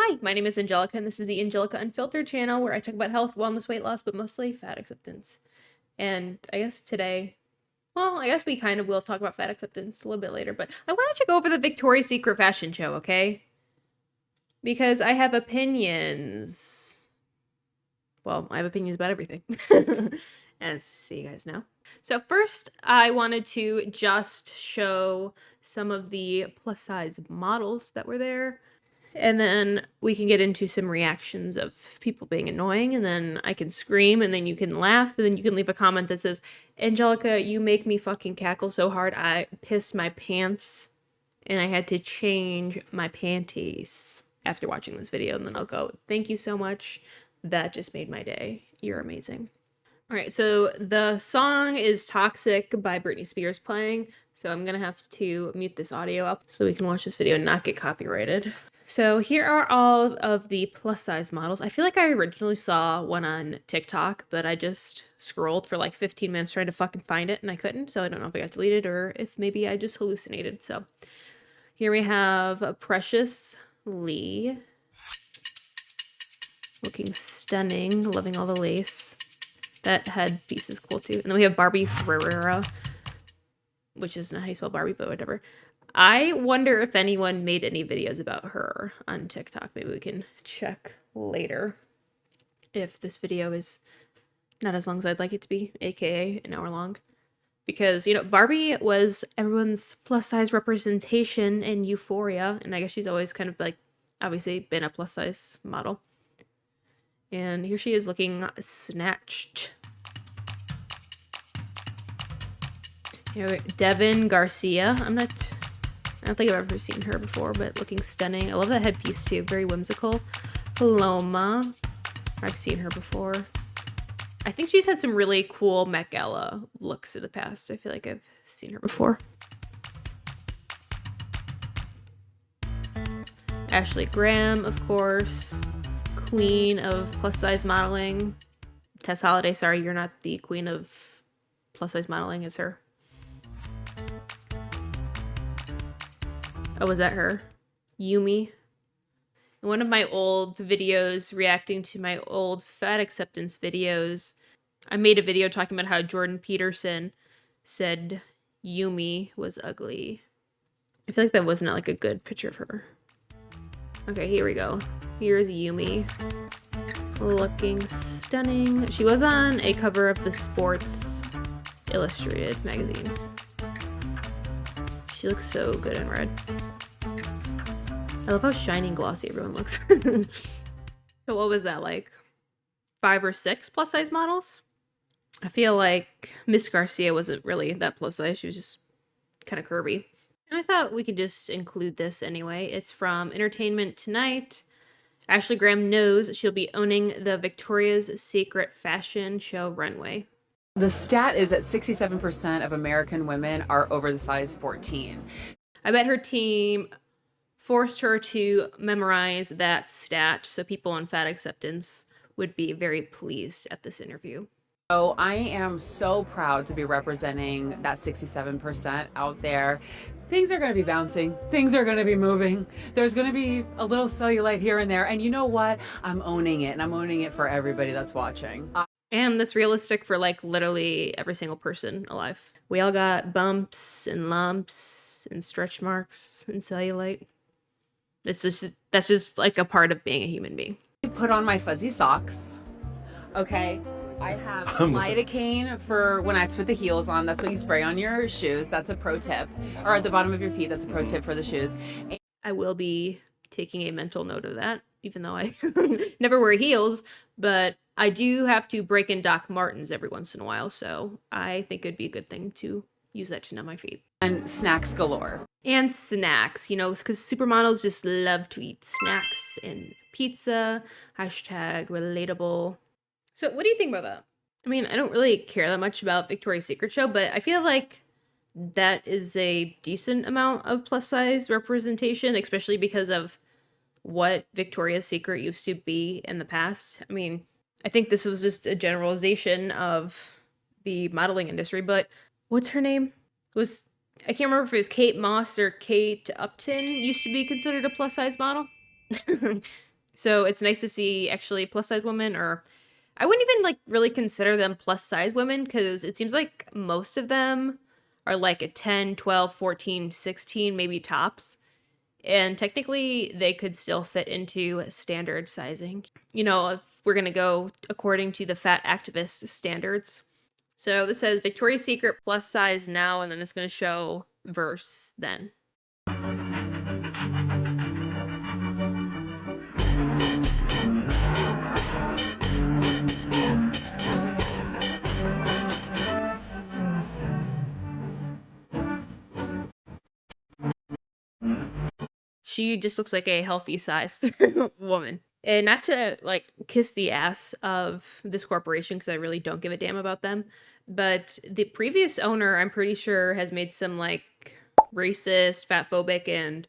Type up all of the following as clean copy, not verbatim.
Hi, my name is Angelica, and this is the Angelica Unfiltered channel where I talk about health, wellness, weight loss, but mostly fat acceptance. And I guess today, well, I guess we kind of will talk about fat acceptance a little bit later, but I wanted to go over the Victoria's Secret fashion show, okay? Because I have opinions. Well, I have opinions about everything, as you guys know. So first, I wanted to just show some of the plus-size models that were there. And then we can get into some reactions of people being annoying, and then I can scream, and then you can laugh, and then you can leave a comment that says, Angelica, you make me fucking cackle so hard I pissed my pants, and I had to change my panties after watching this video. And then I'll go, thank you so much. That just made my day. You're amazing. All right, so the song is Toxic by Britney Spears playing, so I'm gonna have to mute this audio up so we can watch this video and not get copyrighted. So here are all of the plus size models. I feel like I originally saw one on TikTok, but I just scrolled for like 15 minutes trying to fucking find it and I couldn't. So I don't know if I got deleted or if maybe I just hallucinated. So here we have Precious Lee. Looking stunning, loving all the lace. That headpiece is cool too. And then we have Barbie Ferreira, which is not how you spell Barbie, but whatever. I wonder if anyone made any videos about her on TikTok. Maybe we can check later if this video is not as long as I'd like it to be, aka an hour long. Because, you know, Barbie was everyone's plus size representation in Euphoria, and I guess she's always kind of like obviously been a plus size model. And here she is looking snatched. Here, Devin Garcia. I don't think I've ever seen her before, but looking stunning. I love that headpiece too, very whimsical. Paloma. I've seen her before. I think she's had some really cool Met Gala looks in the past. I feel like I've seen her before. Ashley Graham, of course. Queen of plus size modeling. Tess Holliday, sorry, you're not the queen of plus size modeling, it's her. Oh, was that her? Yumi. In one of my old videos reacting to my old fat acceptance videos, I made a video talking about how Jordan Peterson said Yumi was ugly. I feel like that was not like a good picture of her. Okay, here we go. Here's Yumi. Looking stunning. She was on a cover of the Sports Illustrated magazine. She looks so good in red. I love how shiny and glossy everyone looks. So what was that, like 5 or 6 plus size models? I feel like Miss Garcia wasn't really that plus size. She was just kind of curvy. And I thought we could just include this anyway. It's from Entertainment Tonight. Ashley Graham knows she'll be owning the Victoria's Secret fashion show runway. The stat is that 67% of American women are over the size 14. I bet her team forced her to memorize that stat so people on fat acceptance would be very pleased at this interview. So I am so proud to be representing that 67% out there. Things are going to be bouncing. Things are going to be moving. There's going to be a little cellulite here and there. And you know what? I'm owning it, and I'm owning it for everybody that's watching. And that's realistic for like literally every single person alive. We all got bumps and lumps and stretch marks and cellulite. That's just like a part of being a human being. I put on my fuzzy socks. Okay. I have lidocaine for when I put the heels on. That's what you spray on your shoes. That's a pro tip. Or at the bottom of your feet. That's a pro tip for the shoes. I will be taking a mental note of that, even though I never wear heels, but I do have to break in Doc Martens every once in a while, so I think it'd be a good thing to use that to numb my feet. And snacks galore. And snacks, you know, because supermodels just love to eat snacks and pizza, #relatable. So what do you think about that? I mean, I don't really care that much about Victoria's Secret show, but I feel like that is a decent amount of plus size representation, especially because of what Victoria's Secret used to be in the past. I mean, I think this was just a generalization of the modeling industry, but what's her name? I can't remember if it was Kate Moss or Kate Upton used to be considered a plus size model. So it's nice to see actually plus size women, or I wouldn't even like really consider them plus size women because it seems like most of them are like a 10, 12, 14, 16, maybe tops. And technically, they could still fit into standard sizing. You know, if we're going to go according to the fat activist standards. So this says Victoria's Secret plus size now, and then it's going to show verse then. She just looks like a healthy sized woman. And not to like kiss the ass of this corporation because I really don't give a damn about them, but the previous owner, I'm pretty sure, has made some like racist, fatphobic, and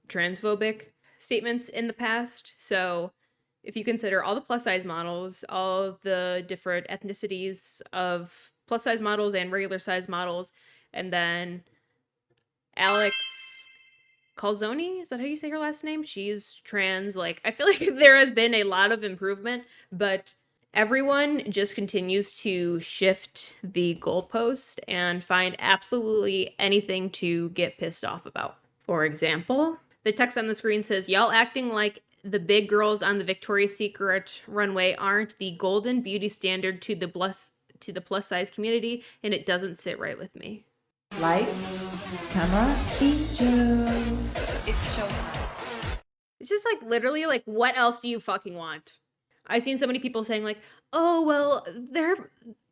transphobic statements in the past. So if you consider all the plus size models, all the different ethnicities of plus size models and regular size models, and then Alex 𝒁𝓁𝓁𝓸, is that how you say her last name? She's trans. Like, I feel like there has been a lot of improvement, but everyone just continues to shift the goalpost and find absolutely anything to get pissed off about. For example, the text on the screen says, "Y'all acting like the big girls on the Victoria's Secret runway aren't the golden beauty standard to the plus size community, and it doesn't sit right with me." Lights, camera, angels. It's showtime. It's just like literally like, what else do you fucking want? I've seen so many people saying like, "Oh well,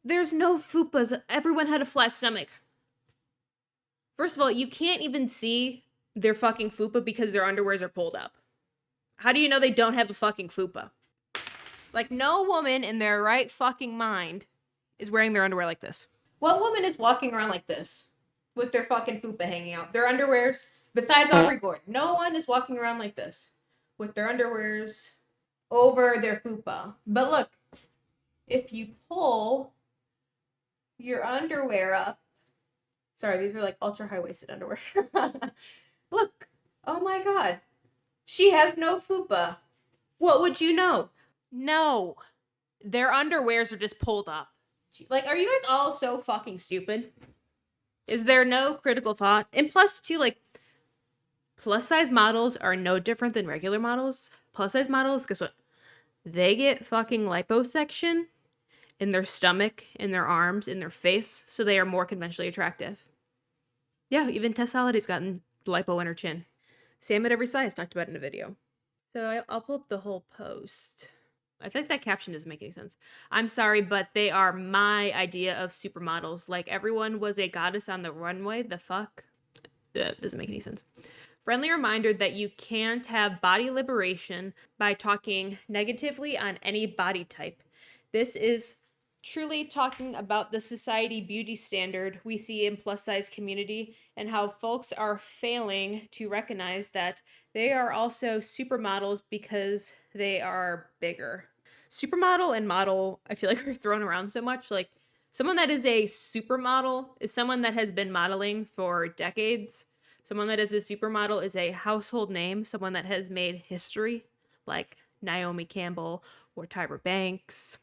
there's no fupas. Everyone had a flat stomach." First of all, you can't even see their fucking fupa because their underwears are pulled up. How do you know they don't have a fucking fupa? Like, no woman in their right fucking mind is wearing their underwear like this. What woman is walking around like this with their fucking fupa hanging out? Their underwears, besides Aubrey Gordon, no one is walking around like this with their underwears over their fupa. But look, if you pull your underwear up, sorry, these are like ultra high-waisted underwear. Look, oh my god, she has no fupa. What would you know? No, their underwears are just pulled up. Like, are you guys all so fucking stupid? Is there no critical thought? And plus, too, like, plus size models are no different than regular models. Plus size models, guess what? They get fucking liposuction in their stomach, in their arms, in their face, so they are more conventionally attractive. Yeah, even 𝒃𝒊𝓈𝓸's gotten lipo in her chin. Sam at every size, talked about in a video. So I'll pull up the whole post. I feel like that caption doesn't make any sense. "I'm sorry, but they are my idea of supermodels. Like, everyone was a goddess on the runway. The fuck?" That doesn't make any sense. "Friendly reminder that you can't have body liberation by talking negatively on any body type. This is truly talking about the society beauty standard we see in plus size community and how folks are failing to recognize that they are also supermodels because they are bigger." Supermodel and model, I feel like, are thrown around so much. Like, someone that is a supermodel is someone that has been modeling for decades. Someone that is a supermodel is a household name, someone that has made history, like Naomi Campbell or Tyra Banks.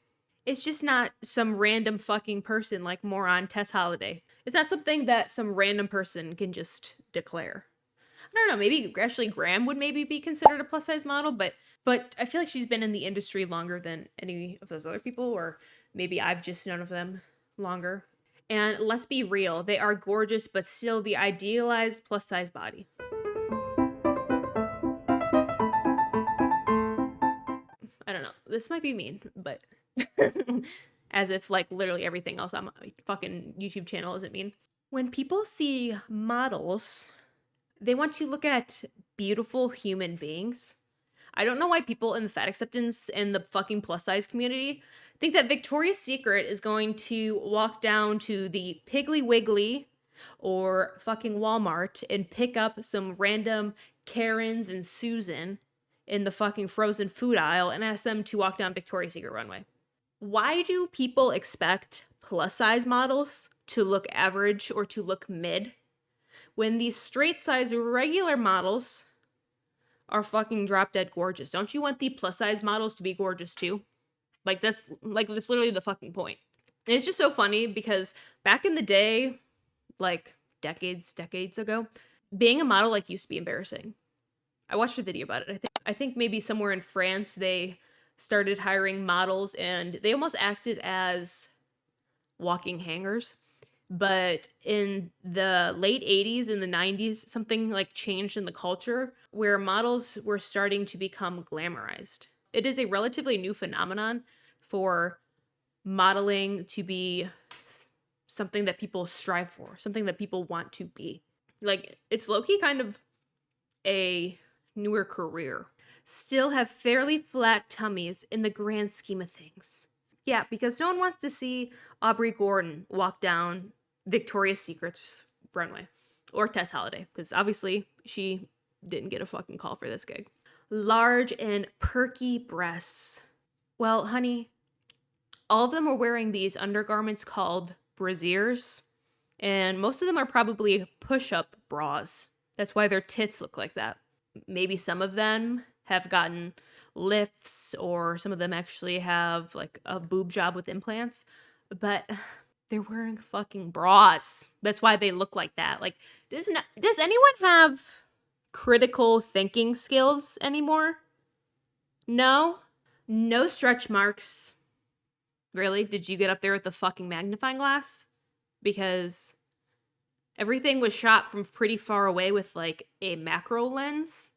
It's just not some random fucking person like moron 𝒃𝒊𝓈𝓸. It's not something that some random person can just declare. I don't know, maybe Ashley Graham would maybe be considered a plus size model, but I feel like she's been in the industry longer than any of those other people, or maybe I've just known of them longer. And let's be real, they are gorgeous, but still the idealized plus size body. I don't know, this might be mean, but as if like literally everything else on my fucking YouTube channel isn't mean. When people see models, they want to look at beautiful human beings. I don't know why people in the fat acceptance and the fucking plus size community think that Victoria's Secret is going to walk down to the Piggly Wiggly or fucking Walmart and pick up some random Karens and Susan in the fucking frozen food aisle and ask them to walk down Victoria's Secret runway. Why do people expect plus size models to look average or to look mid when these straight size regular models are fucking drop dead gorgeous. Don't you want the plus size models to be gorgeous too? That's literally the fucking point. And it's just so funny because back in the day, like decades ago, being a model used to be embarrassing. I watched a video about it. I think maybe somewhere in France they started hiring models and they almost acted as walking hangers. But in the late 80s and the 90s, something changed in the culture where models were starting to become glamorized. It is a relatively new phenomenon for modeling to be something that people strive for, something that people want to be. It's low-key kind of a newer career. Still have fairly flat tummies in the grand scheme of things. Yeah, because no one wants to see Aubrey Gordon walk down Victoria's Secret's runway. Or Tess Holliday, because obviously she didn't get a fucking call for this gig. Large and perky breasts. Well, honey, all of them are wearing these undergarments called brasiers, and most of them are probably push-up bras. That's why their tits look like that. Maybe some of them have gotten lifts, or some of them actually have a boob job with implants, but they're wearing fucking bras. That's why they look like that. Does anyone have critical thinking skills anymore? No stretch marks. Really? Did you get up there with the fucking magnifying glass? Because everything was shot from pretty far away with a macro lens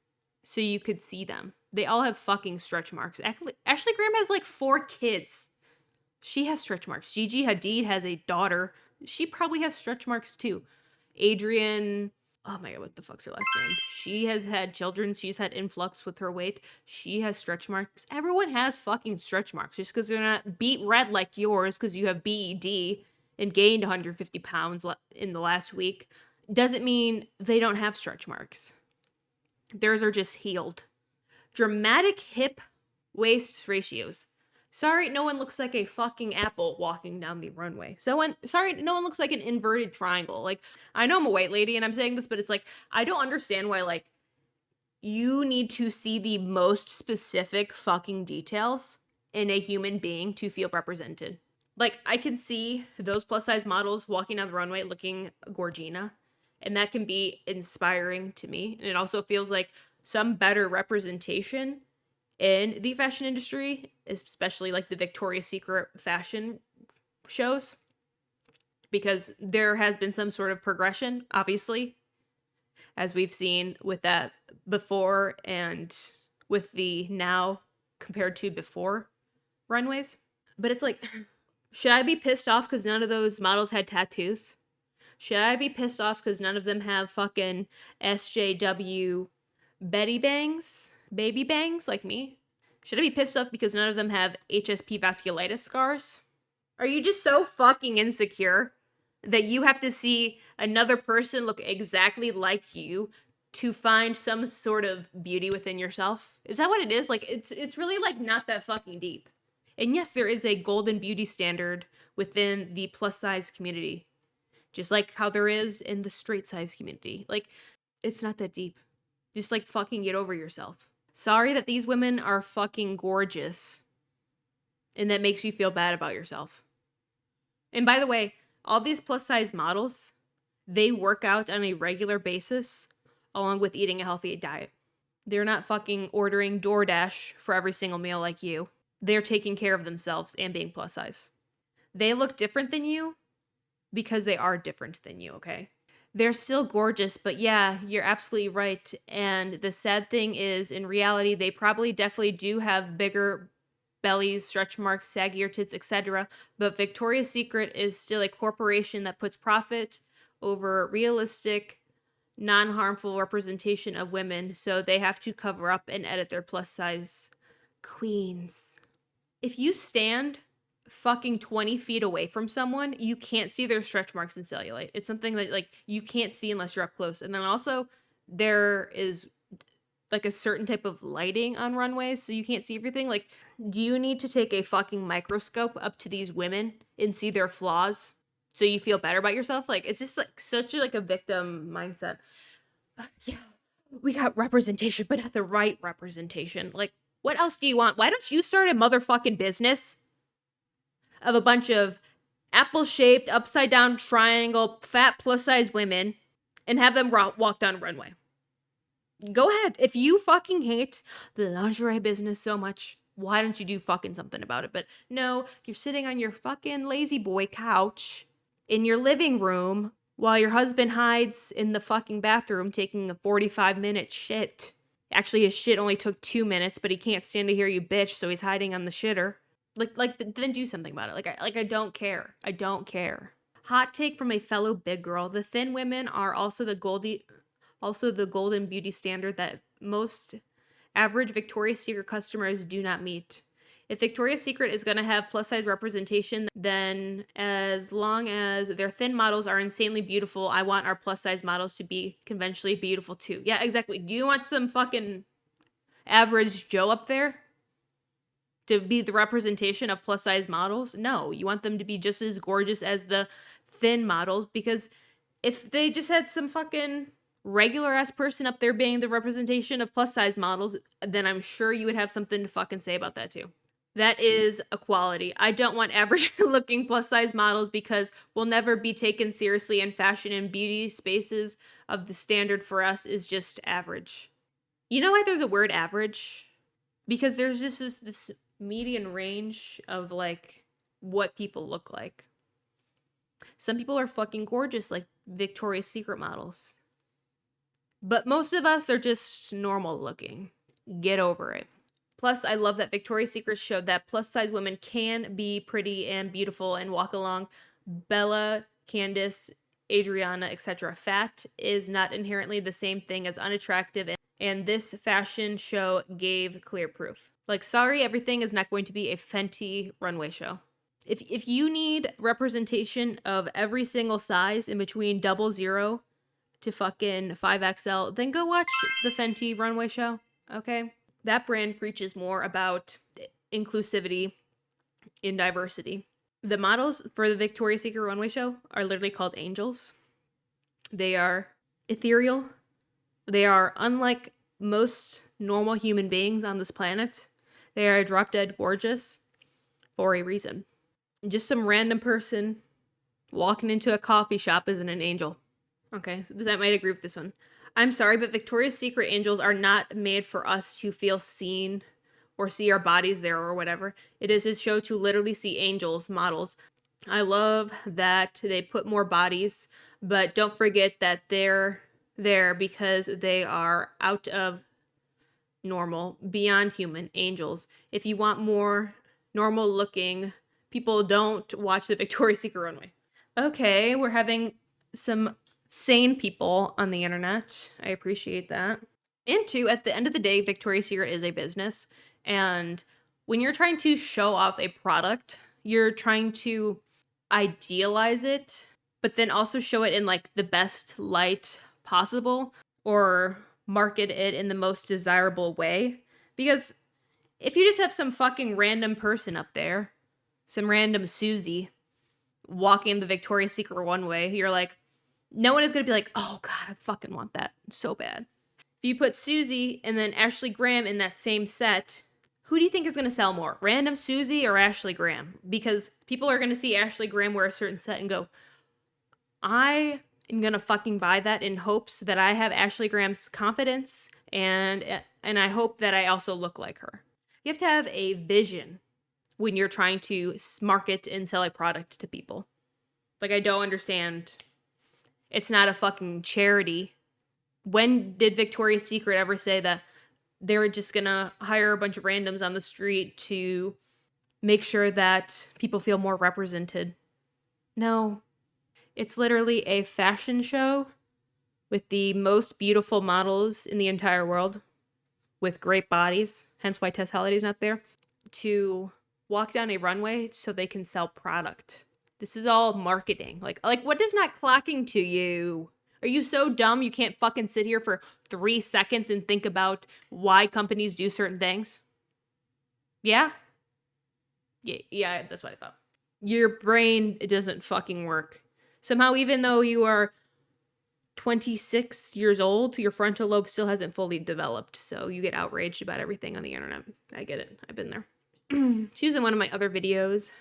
so you could see them. They all have fucking stretch marks. Ashley Graham has 4 kids. She has stretch marks. Gigi Hadid has a daughter. She probably has stretch marks too. Adrian, oh my god, what the fuck's her last name? She has had children. She's had influx with her weight. She has stretch marks. Everyone has fucking stretch marks. Just because they're not beet red like yours because you have BED and gained 150 pounds in the last week doesn't mean they don't have stretch marks. Theirs are just healed. Dramatic hip waist ratios. Sorry, no one looks like a fucking apple walking down the runway. Sorry, no one looks like an inverted triangle. I know I'm a white lady and I'm saying this, but it's I don't understand why, you need to see the most specific fucking details in a human being to feel represented. I can see those plus size models walking down the runway looking gorgina, and that can be inspiring to me. And it also feels like some better representation in the fashion industry, especially the Victoria's Secret fashion shows, because there has been some sort of progression, obviously, as we've seen with that before and with the now compared to before runways. But it's should I be pissed off because none of those models had tattoos? Should I be pissed off because none of them have fucking SJW Betty bangs? Baby bangs like me? Should I be pissed off because none of them have HSP vasculitis scars? Are you just so fucking insecure that you have to see another person look exactly like you to find some sort of beauty within yourself? Is that what it is? It's really not that fucking deep. And yes, there is a golden beauty standard within the plus size community, just like how there is in the straight size community. It's not that deep. Just fucking get over yourself. Sorry that these women are fucking gorgeous and that makes you feel bad about yourself. And by the way, all these plus size models, they work out on a regular basis along with eating a healthy diet. They're not fucking ordering DoorDash for every single meal like you. They're taking care of themselves and being plus size. They look different than you because they are different than you, okay? They're still gorgeous, but yeah, you're absolutely right. And the sad thing is, in reality, they probably definitely do have bigger bellies, stretch marks, saggier tits, etc. But Victoria's Secret is still a corporation that puts profit over realistic, non-harmful representation of women, so they have to cover up and edit their plus size queens. If you stand fucking 20 feet away from someone, you can't see their stretch marks and cellulite. It's something that you can't see unless you're up close. And then also there is a certain type of lighting on runways, so you can't see everything. Do you need to take a fucking microscope up to these women and see their flaws so you feel better about yourself? It's just such a victim mindset. Yeah. we got representation, but not the right representation. Like, what else do you want? Why don't you start a motherfucking business of a bunch of apple-shaped, upside-down triangle, fat plus-size women and have them walk down a runway? Go ahead. If you fucking hate the lingerie business so much, why don't you do fucking something about it? But no, you're sitting on your fucking lazy boy couch in your living room while your husband hides in the fucking bathroom taking a 45-minute shit. Actually, his shit only took 2 minutes, but he can't stand to hear you bitch, so he's hiding on the shitter. Then do something about it. I don't care. I don't care. Hot take from a fellow big girl: the thin women are also the golden beauty standard that most average Victoria's Secret customers do not meet. If Victoria's Secret is going to have plus size representation, then as long as their thin models are insanely beautiful, I want our plus size models to be conventionally beautiful too. Yeah, exactly. Do you want some fucking average Joe up there to be the representation of plus size models? No, you want them to be just as gorgeous as the thin models, because if they just had some fucking regular ass person up there being the representation of plus size models, then I'm sure you would have something to fucking say about that too. That is equality. I don't want average looking plus size models, because we'll never be taken seriously in fashion and beauty spaces. Of the standard for us is just average. You know why there's a word average? Because there's just this median range of like what people look like. Some people are fucking gorgeous, like Victoria's Secret models. But most of us are just normal looking. Get over it. Plus, I love that Victoria's Secret showed that plus size women can be pretty and beautiful and walk along. Bella, Candace, Adriana, etc. Fat is not inherently the same thing as unattractive, and this fashion show gave clear proof. Like, sorry, everything is not going to be a Fenty runway show. If you need representation of every single size in between 00 to fucking 5XL, then go watch the Fenty runway show, okay? That brand preaches more about inclusivity in diversity. The models for the Victoria's Secret runway show are literally called angels. They are ethereal. They are unlike most normal human beings on this planet. They are drop dead gorgeous for a reason. Just some random person walking into a coffee shop isn't an angel. Okay, so I might agree with this one. I'm sorry, but Victoria's Secret angels are not made for us to feel seen or see our bodies there or whatever. It is a show to literally see angels, models. I love that they put more bodies, but don't forget that they're there because they are out of normal, beyond human angels. If you want more normal looking people, don't watch the Victoria's Secret runway. Okay, we're having some sane people on the internet. I appreciate that. And two, at the end of the day, Victoria's Secret is a business. And when you're trying to show off a product, you're trying to idealize it, but then also show it in like the best light possible, or market it in the most desirable way. Because if you just have some fucking random person up there, some random Susie walking the Victoria's Secret runway, you're like, no one is going to be like, oh God, I fucking want that so bad. If you put Susie and then Ashley Graham in that same set, who do you think is going to sell more? Random Susie or Ashley Graham? Because people are going to see Ashley Graham wear a certain set and go, I am going to fucking buy that in hopes that I have Ashley Graham's confidence, and I hope that I also look like her. You have to have a vision when you're trying to market and sell a product to people. Like, I don't understand. It's not a fucking charity. When did Victoria's Secret ever say that they were just gonna hire a bunch of randoms on the street to make sure that people feel more represented? No. It's literally a fashion show with the most beautiful models in the entire world with great bodies, hence why Tess Holliday's not there, to walk down a runway so they can sell product. This is all marketing. Like what is not clocking to you? Are you so dumb you can't fucking sit here for 3 seconds and think about why companies do certain things? Yeah? Yeah, that's what I thought. Your brain, it doesn't fucking work. Somehow, even though you are 26 years old, your frontal lobe still hasn't fully developed, so you get outraged about everything on the internet. I get it. I've been there. She was in one of my other videos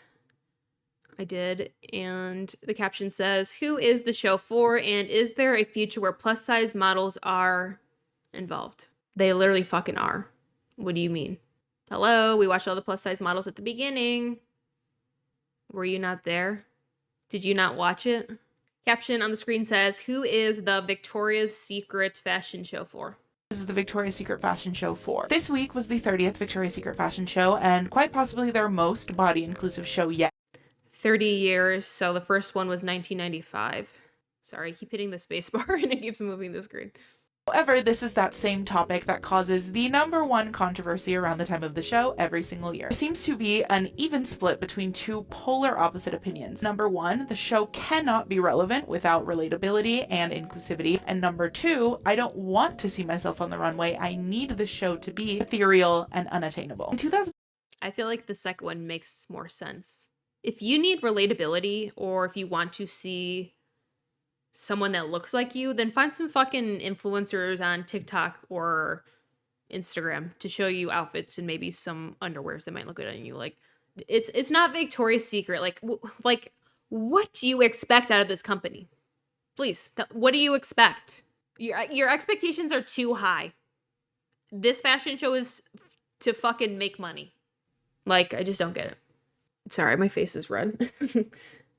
I did, and the caption says, "Who is the show for, and is there a future where plus-size models are involved?" They literally fucking are. What do you mean? Hello, we watched all the plus-size models at the beginning. Were you not there? Did you not watch it? Caption on the screen says, "Who is the Victoria's Secret fashion show for?" This is the Victoria's Secret fashion show for. This week was the 30th Victoria's Secret fashion show, and quite possibly their most body inclusive show yet. 30 years, so the first one was 1995. Sorry, I keep hitting the space bar and it keeps moving the screen. However, this is that same topic that causes the #1 controversy around the time of the show every single year. There seems to be an even split between two polar opposite opinions. #1, the show cannot be relevant without relatability and inclusivity. And #2, I don't want to see myself on the runway. I need the show to be ethereal and unattainable. In 2000, I feel like the second one makes more sense. If you need relatability, or if you want to see someone that looks like you, then find some fucking influencers on TikTok or Instagram to show you outfits and maybe some underwears that might look good on you. Like, it's not Victoria's Secret. Like, what do you expect out of this company? Please, what do you expect? Your expectations are too high. This fashion show is to fucking make money. Like, I just don't get it. Sorry, my face is red.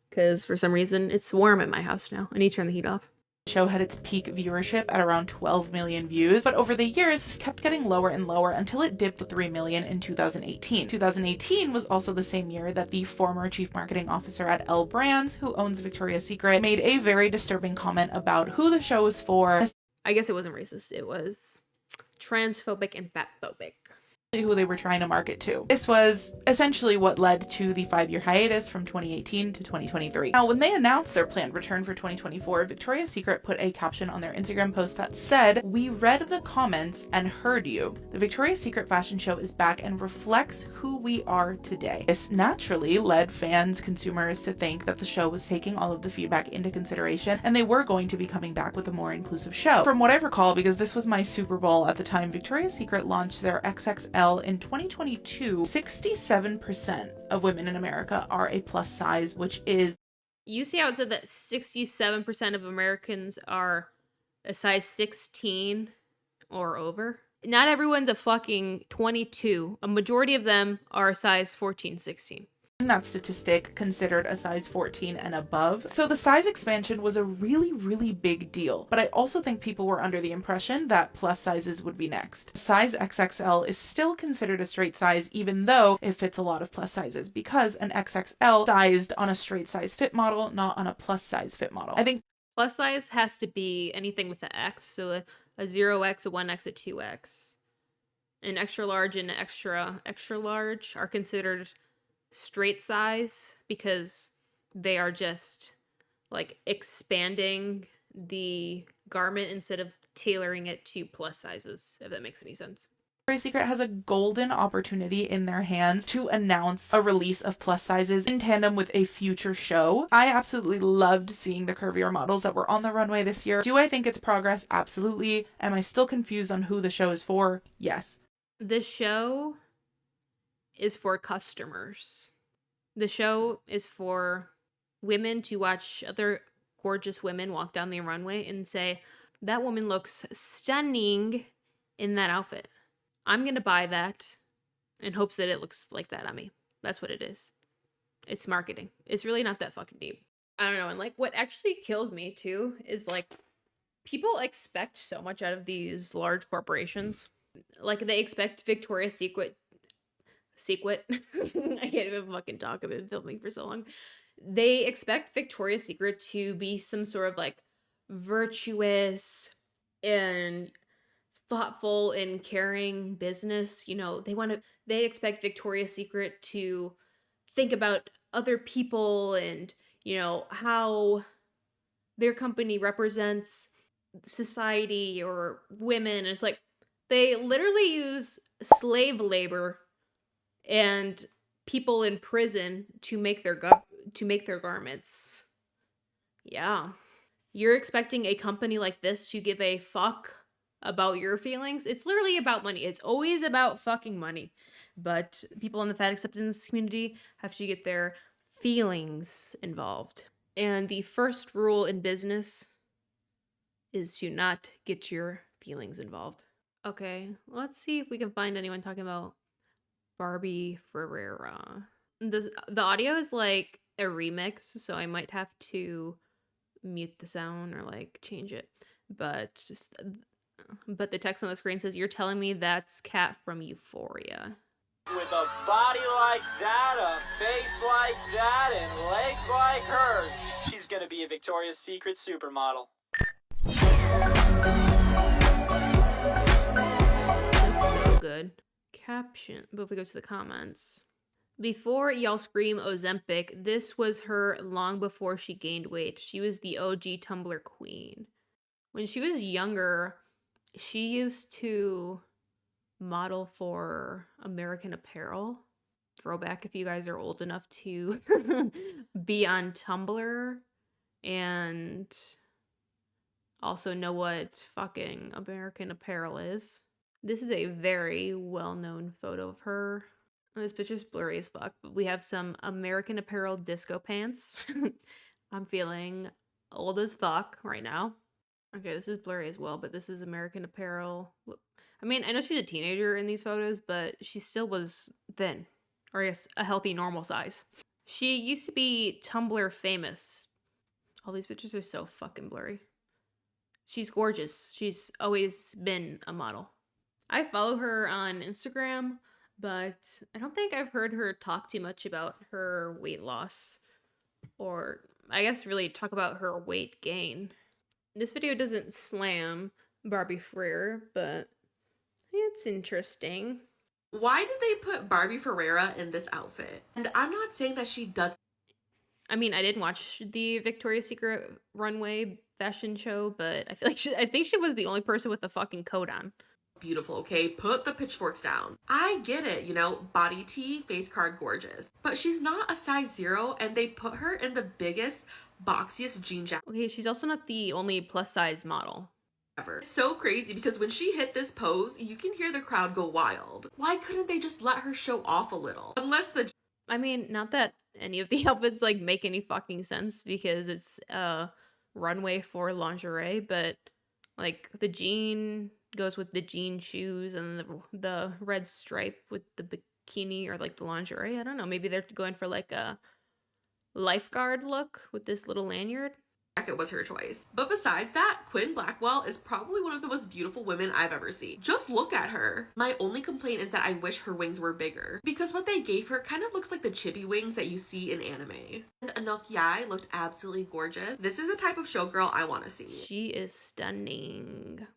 Because for some reason, it's warm at my house now. I need to turn the heat off. the show had its peak viewership at around 12 million views, but over the years, this kept getting lower and lower until it dipped to 3 million in 2018. 2018 was also the same year that the former chief marketing officer at L Brands, who owns Victoria's Secret, made a very disturbing comment about who the show was for. I guess it wasn't racist. It was transphobic and fatphobic. Who they were trying to market to. This was essentially what led to the 5-year hiatus from 2018 to 2023. Now, when they announced their planned return for 2024, Victoria's Secret put a caption on their Instagram post that said, "We read the comments and heard you. The Victoria's Secret fashion show is back and reflects who we are today." This naturally led fans, consumers to think that the show was taking all of the feedback into consideration and they were going to be coming back with a more inclusive show. From what I recall, because this was my Super Bowl at the time, Victoria's Secret launched their XXL in 2022. 67% of women in America are a plus size, which is... You see how it said that 67% of Americans are a size 16 or over? Not everyone's a fucking 22. A majority of them are a size 14, 16. In that statistic, considered a size 14 and above. So the size expansion was a really, really big deal. But I also think people were under the impression that plus sizes would be next. Size XXL is still considered a straight size, even though it fits a lot of plus sizes, because an XXL sized on a straight size fit model, not on a plus size fit model. I think Plus size has to be anything with the X. So a 0X, a 1X, a 2X. An extra large and extra large are considered straight size because they are just like expanding the garment instead of tailoring it to plus sizes, if that makes any sense. Victoria's Secret has a golden opportunity in their hands to announce a release of plus sizes in tandem with a future show. I absolutely loved seeing the curvier models that were on the runway this year. Do I think it's progress? Absolutely. Am I still confused on who the show is for? Yes. The show is for customers. The show is for women to watch other gorgeous women walk down the runway and say, that woman looks stunning in that outfit. I'm going to buy that in hopes that it looks like that on me. That's what it is. It's marketing. It's really not that fucking deep. I don't know. And like what actually kills me too is like people expect so much out of these large corporations. Like they expect Victoria's Secret. I can't even fucking talk. I've been filming for so long. They expect Victoria's Secret to be some sort of like virtuous and thoughtful and caring business. You know, they expect Victoria's Secret to think about other people and, you know, how their company represents society or women. And it's like they literally use slave labor and people in prison to make their garments. Yeah. you're expecting a company like this to give a fuck about your feelings. It's literally about money. It's always about fucking money. But people in the fat acceptance community have to get their feelings involved. And the first rule in business is to not get your feelings involved. Okay, let's see if we can find anyone talking about Barbie Ferreira. The audio is like a remix, so I might have to mute the sound or like change it. But the text on the screen says, "You're telling me that's Kat from Euphoria." With a body like that, a face like that, and legs like hers, she's gonna be a Victoria's Secret supermodel. Looks so good. Caption, but if we go to the comments. Before y'all scream Ozempic, this was her long before she gained weight. She was the OG Tumblr queen. When she was younger, she used to model for American Apparel. Throwback if you guys are old enough to be on Tumblr and also know what fucking American Apparel is. This is a very well-known photo of her. This picture's blurry as fuck, but we have some American Apparel disco pants. I'm feeling old as fuck right now. Okay, this is blurry as well, but this is American Apparel. I mean, I know she's a teenager in these photos, but she still was thin, or I guess a healthy normal size. She used to be Tumblr famous. All these pictures are so fucking blurry. She's gorgeous. She's always been a model. I follow her on Instagram, but I don't think I've heard her talk too much about her weight loss, or I guess really talk about her weight gain. This video doesn't slam Barbie Ferreira, but it's interesting. Why did they put Barbie Ferreira in this outfit? And I'm not saying that she doesn't. I mean, I didn't watch the Victoria's Secret runway fashion show, but I feel like I think she was the only person with a fucking coat on. Beautiful, okay? Put the pitchforks down. I get it, you know, body tea, face card, gorgeous. But she's not a size 0, and they put her in the biggest, boxiest jean jacket Okay, she's also not the only plus size model ever. It's so crazy because when she hit this pose, you can hear the crowd go wild. Why couldn't they just let her show off a little? Unless the... I mean, not that any of the outfits like make any fucking sense because it's a runway for lingerie, but like the jean goes with the jean shoes and the red stripe with the bikini or like the lingerie. I don't know. Maybe they're going for like a lifeguard look with this little lanyard. jacket was her choice. But besides that, 𝒹𝒆 Blackwell is probably one of the most beautiful women I've ever seen. Just look at her. My only complaint is that I wish her wings were bigger, because what they gave her kind of looks like the chibi wings that you see in anime. And 𝒻𝑜𝓌 looked absolutely gorgeous. This is the type of showgirl I want to see. She is stunning.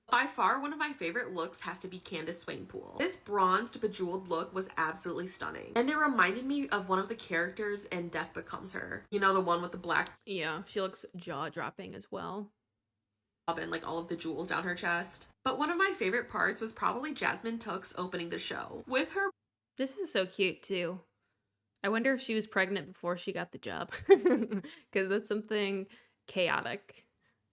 By far, one of my favorite looks has to be Candace Swainpool. This bronzed, bejeweled look was absolutely stunning. And it reminded me of one of the characters in Death Becomes Her. You know, the one with the black... Yeah, she looks jaw-dropping as well. And like all of the jewels down her chest. But one of my favorite parts was probably Jasmine Took's opening the show. With her... This is so cute, too. I wonder if she was pregnant before she got the job. Because that's something chaotic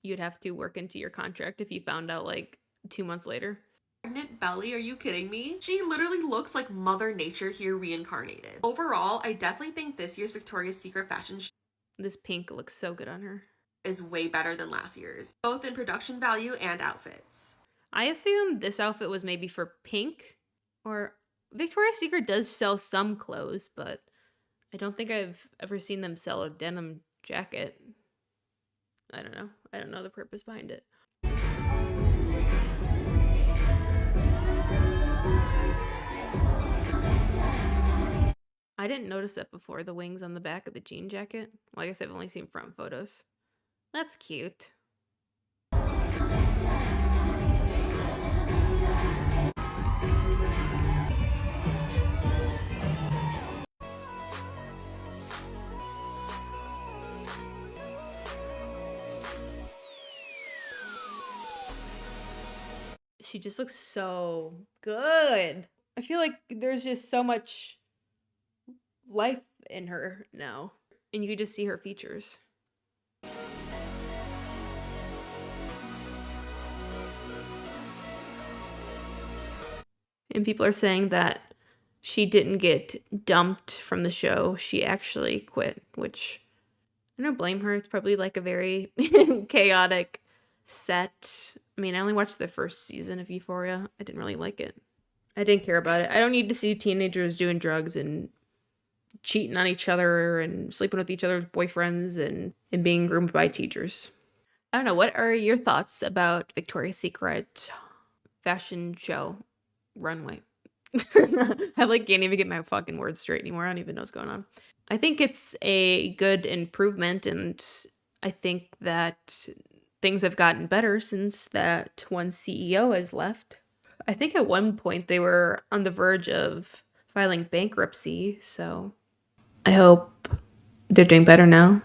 you'd have to work into your contract if you found out like 2 months later. Pregnant belly, are you kidding me? She literally looks like Mother Nature here reincarnated. Overall, I definitely think this year's Victoria's Secret fashion show This pink looks so good on her. is way better than last year's, both in production value and outfits. I assume this outfit was maybe for pink, or Victoria's Secret does sell some clothes, but I don't think I've ever seen them sell a denim jacket. I don't know. I don't know the purpose behind it. I didn't notice that before, the wings on the back of the jean jacket. Well, I guess I've only seen front photos. That's cute. She just looks so good. I feel like there's just so much life in her now. And you can just see her features. And people are saying that she didn't get dumped from the show. She actually quit, which I don't blame her. It's probably like a very chaotic set. I mean, I only watched the first season of Euphoria. I didn't really like it. I didn't care about it. I don't need to see teenagers doing drugs and cheating on each other and sleeping with each other's boyfriends and being groomed by teachers. I don't know. What are your thoughts about Victoria's Secret fashion show runway? I like can't even get my fucking words straight anymore. I don't even know what's going on. I think it's a good improvement, and I think that things have gotten better since that one CEO has left. I think at one point they were on the verge of filing bankruptcy, so I hope they're doing better now,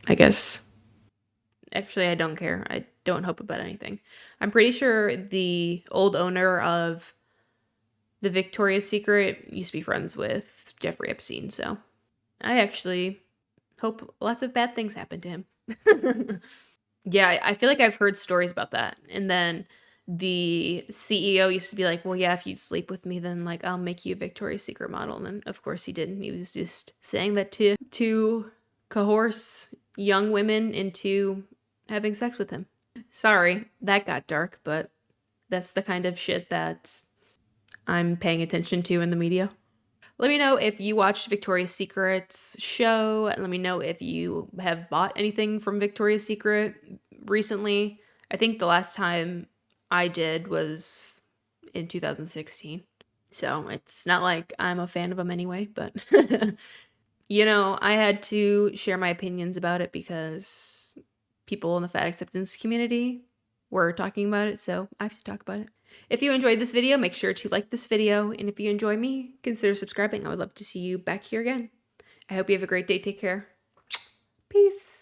I guess. Actually, I don't care. I don't hope about anything. I'm pretty sure the old owner of the Victoria's Secret used to be friends with Jeffrey Epstein, so I actually hope lots of bad things happen to him. Yeah, I feel like I've heard stories about that. And then the CEO used to be like, well, yeah, if you'd sleep with me, then like I'll make you a Victoria's Secret model. And then of course he didn't. He was just saying that to coerce young women into having sex with him. Sorry, that got dark, but that's the kind of shit that I'm paying attention to in the media. Let me know if you watched Victoria's Secret's show. Let me know if you have bought anything from Victoria's Secret recently. I think the last time I did was in 2016. So it's not like I'm a fan of them anyway, but you know, I had to share my opinions about it because people in the fat acceptance community were talking about it, so I have to talk about it. If you enjoyed this video, make sure to like this video, and if you enjoy me, consider subscribing. I would love to see you back here again. I hope you have a great day. Take care. Peace.